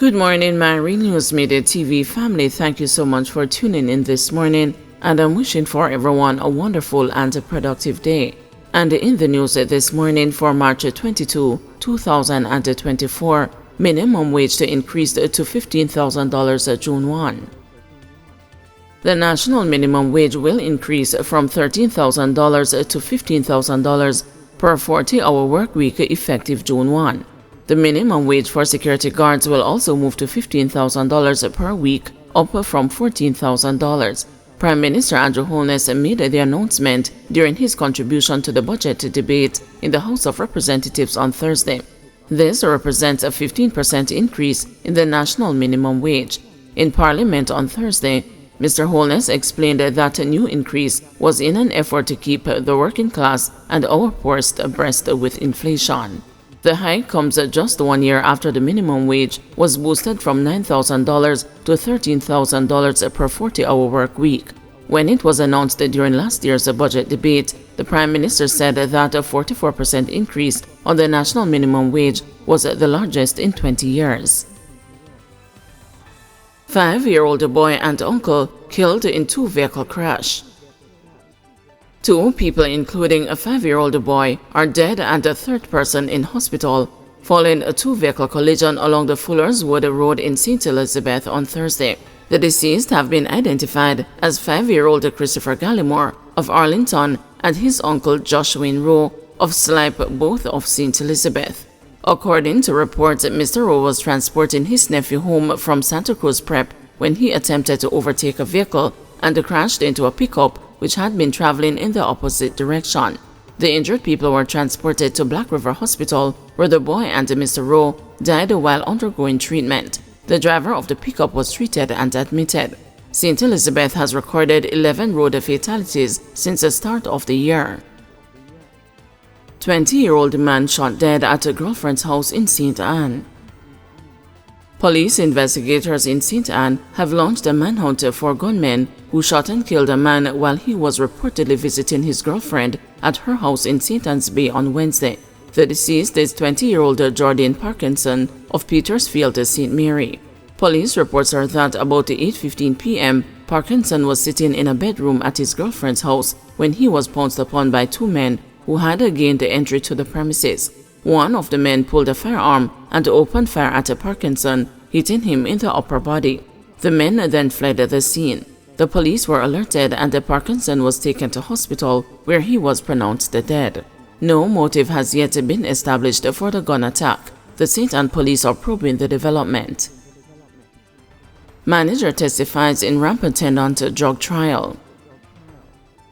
Good morning, my News Midday TV family. Thank you so much for tuning in this morning, and I'm wishing for everyone a wonderful and a productive day. And in the news this morning for March 22, 2024, minimum wage to increase to $15,000 June 1. The national minimum wage will increase from $13,000 to $15,000 per 40-hour work week effective June 1. The minimum wage for security guards will also move to $15,000 per week, up from $14,000. Prime Minister Andrew Holness made the announcement during his contribution to the budget debate in the House of Representatives on Thursday. This represents a 15% increase in the national minimum wage. In Parliament on Thursday, Mr. Holness explained that a new increase was in an effort to keep the working class and our poorest abreast with inflation. The hike comes just 1 year after the minimum wage was boosted from $9,000 to $13,000 per 40-hour work week. When it was announced during last year's budget debate, the Prime Minister said that a 44% increase on the national minimum wage was the largest in 20 years. 5-year-old boy and uncle killed in two-vehicle crash. Two people, including a 5-year-old boy, are dead and a third person in hospital following a two-vehicle collision along the Fullers Wood Road in St. Elizabeth on Thursday. The deceased have been identified as 5-year-old Christopher Gallimore of Arlington and his uncle Josh Wayne Rowe of Slipe, both of St. Elizabeth. According to reports, Mr. Rowe was transporting his nephew home from Santa Cruz Prep when he attempted to overtake a vehicle and crashed into a pickup which had been traveling in the opposite direction. The injured people were transported to Black River Hospital, where the boy and Mr. Rowe died while undergoing treatment. The driver of the pickup was treated and admitted. St. Elizabeth has recorded 11 road fatalities since the start of the year. 20-year-old man shot dead at a girlfriend's house in St. Anne. Police investigators in St. Anne have launched a manhunt for gunmen who shot and killed a man while he was reportedly visiting his girlfriend at her house in St. Anne's Bay on Wednesday. The deceased is 20-year-old Jordan Parkinson of Petersfield, St. Mary. Police reports are that about 8:15 p.m., Parkinson was sitting in a bedroom at his girlfriend's house when he was pounced upon by two men who had gained the entry to the premises. One of the men pulled a firearm and opened fire at Parkinson, hitting him in the upper body. The men then fled the scene. The police were alerted and Parkinson was taken to hospital where he was pronounced dead. No motive has yet been established for the gun attack. The St. Anne police are probing the development. Manager testifies in ramp attendant drug trial.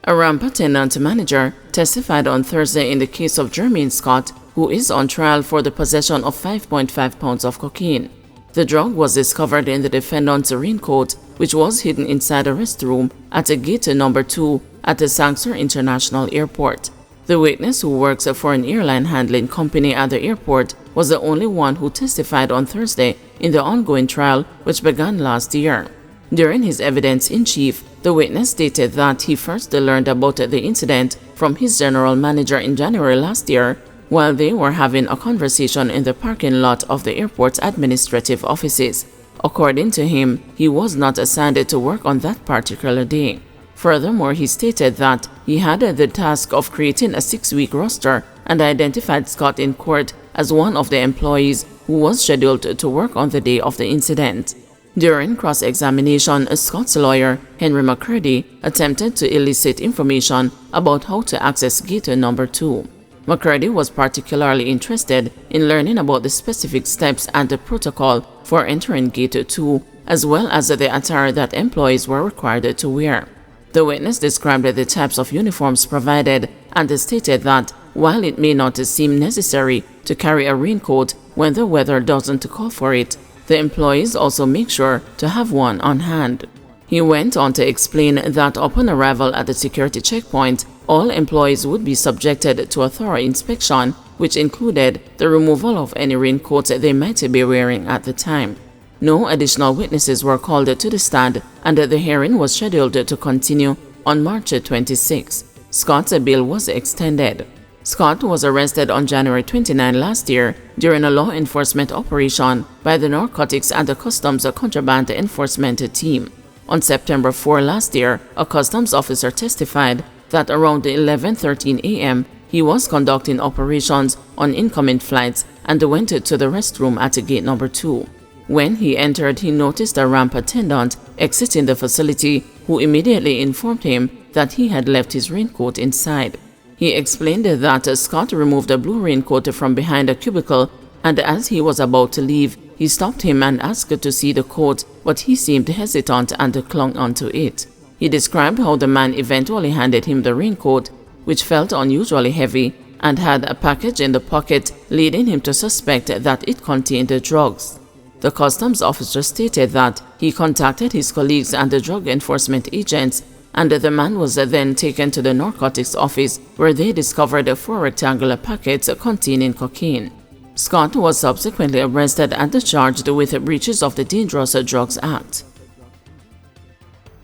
A ramp attendant manager testified on Thursday in the case of Jermaine Scott, who is on trial for the possession of 5.5 pounds of cocaine. The drug was discovered in the defendant's raincoat, which was hidden inside a restroom at gate number 2 at the Sangster International Airport. The witness, who works for an airline handling company at the airport, was the only one who testified on Thursday in the ongoing trial, which began last year. During his evidence in chief, the witness stated that he first learned about the incident from his general manager in January last year, while they were having a conversation in the parking lot of the airport's administrative offices. According to him, he was not assigned to work on that particular day. Furthermore, he stated that he had the task of creating a 6-week roster and identified Scott in court as one of the employees who was scheduled to work on the day of the incident. During cross-examination, Scott's lawyer, Henry McCurdy, attempted to elicit information about how to access gate number 2. McCurdy was particularly interested in learning about the specific steps and the protocol for entering Gate 2, as well as the attire that employees were required to wear. The witness described the types of uniforms provided and stated that while it may not seem necessary to carry a raincoat when the weather doesn't call for it, the employees also make sure to have one on hand. He went on to explain that upon arrival at the security checkpoint, all employees would be subjected to a thorough inspection, which included the removal of any raincoats they might be wearing at the time. No additional witnesses were called to the stand, and the hearing was scheduled to continue on March 26. Scott's bail was extended. Scott was arrested on January 29 last year during a law enforcement operation by the Narcotics and the Customs Contraband Enforcement Team. On September 4 last year, a customs officer testified that around 11:13 a.m., he was conducting operations on incoming flights and went to the restroom at gate number 2. When he entered, he noticed a ramp attendant exiting the facility, who immediately informed him that he had left his raincoat inside. He explained that Scott removed a blue raincoat from behind a cubicle, and as he was about to leave, he stopped him and asked to see the coat, but he seemed hesitant and clung onto it. He described how the man eventually handed him the raincoat, which felt unusually heavy and had a package in the pocket, leading him to suspect that it contained drugs. The customs officer stated that he contacted his colleagues and the drug enforcement agents, and the man was then taken to the narcotics office, where they discovered 4 rectangular packets containing cocaine. Scott was subsequently arrested and charged with breaches of the Dangerous Drugs Act.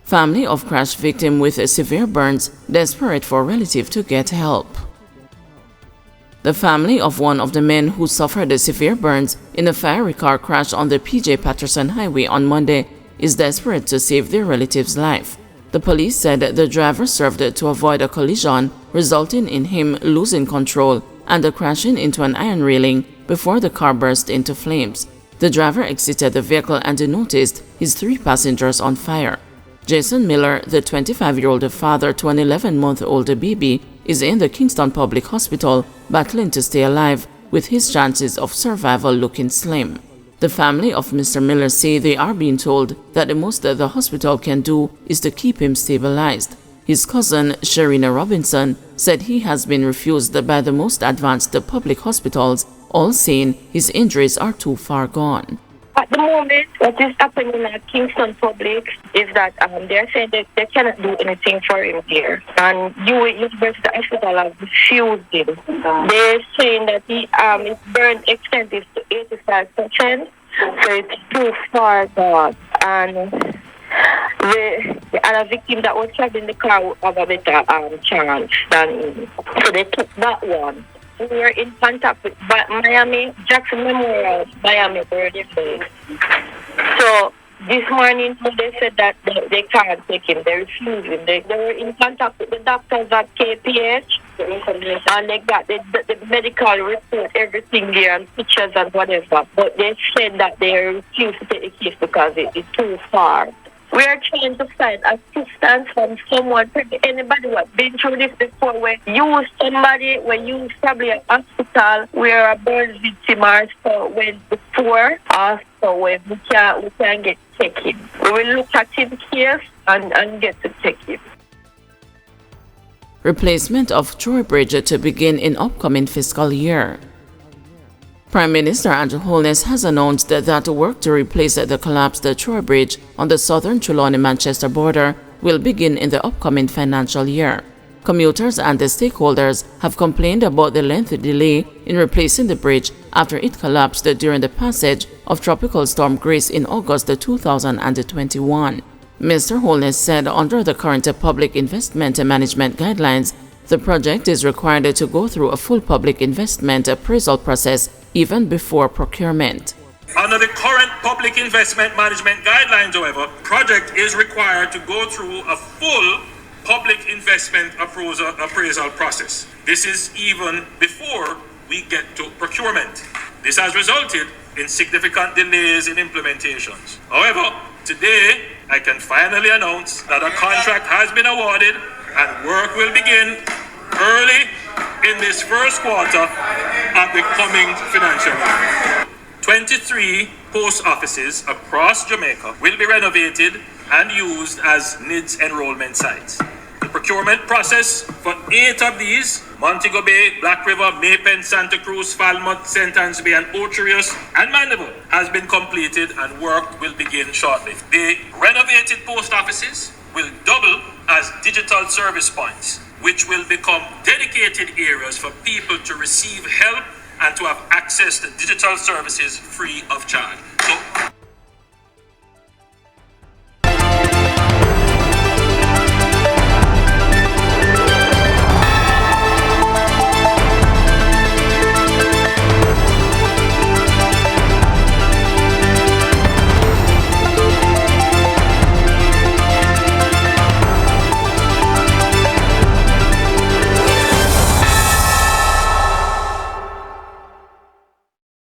Family of crash victim with severe burns desperate for relative to get help. The family of one of the men who suffered severe burns in a fiery car crash on the PJ Patterson Highway on Monday is desperate to save their relative's life. The police said the driver served to avoid a collision, resulting in him losing control and crashing into an iron railing before the car burst into flames. The driver exited the vehicle and noticed his 3 passengers on fire. Jason Miller, the 25-year-old father to an 11-month-old baby, is in the Kingston Public Hospital battling to stay alive, with his chances of survival looking slim. The family of Mr. Miller say they are being told that the most the hospital can do is to keep him stabilized. His cousin, Sharina Robinson, said he has been refused by the most advanced public hospitals, all saying his injuries are too far gone. At the moment, what is happening at Kingston Public is that they're saying that they cannot do anything for him here. And University Hospital has refused him. They're saying that his burn extent is to 85%, so it's too far gone. And the other victim that was traveling in the car would have a better chance than him. So they took that one. We are in contact with Miami, Jackson Memorial, Miami, where they say. So this morning they said that they can't take him, they refused him. They were in contact with the doctors at KPH, and they got the medical report, everything there, and pictures and whatever. But they said that they refused to take the case because it is too far. We are trying to find assistance from someone, anybody who has been through this before, when you somebody, when you probably an hospital where a burn victim or so went before, also when we can get taken. We will look at his case and get to take him. Replacement of Troy Bridge to begin in upcoming fiscal year. Prime Minister Andrew Holness has announced that work to replace the collapsed Troy Bridge on the southern Trelawney-Manchester border will begin in the upcoming financial year. Commuters and the stakeholders have complained about the lengthy delay in replacing the bridge after it collapsed during the passage of Tropical Storm Grace in August 2021. Mr. Holness said under the current public investment management guidelines, the project is required to go through a full public investment appraisal process even before procurement. Under the current public investment management guidelines, however, project is required to go through a full public investment appraisal process. This is even before we get to procurement. This has resulted in significant delays in implementations. However, today I can finally announce that a contract has been awarded and work will begin early in this first quarter of the coming financial year. 23 post offices across Jamaica will be renovated and used as NIDS enrollment sites. The procurement process for 8 of these, Montego Bay, Black River, Maypen, Santa Cruz, Falmouth, St. Anne's Bay, and Ocherius, and Mandeville, has been completed and work will begin shortly. The renovated post offices will double as digital service points, which will become dedicated areas for people to receive help and to have access to digital services free of charge. So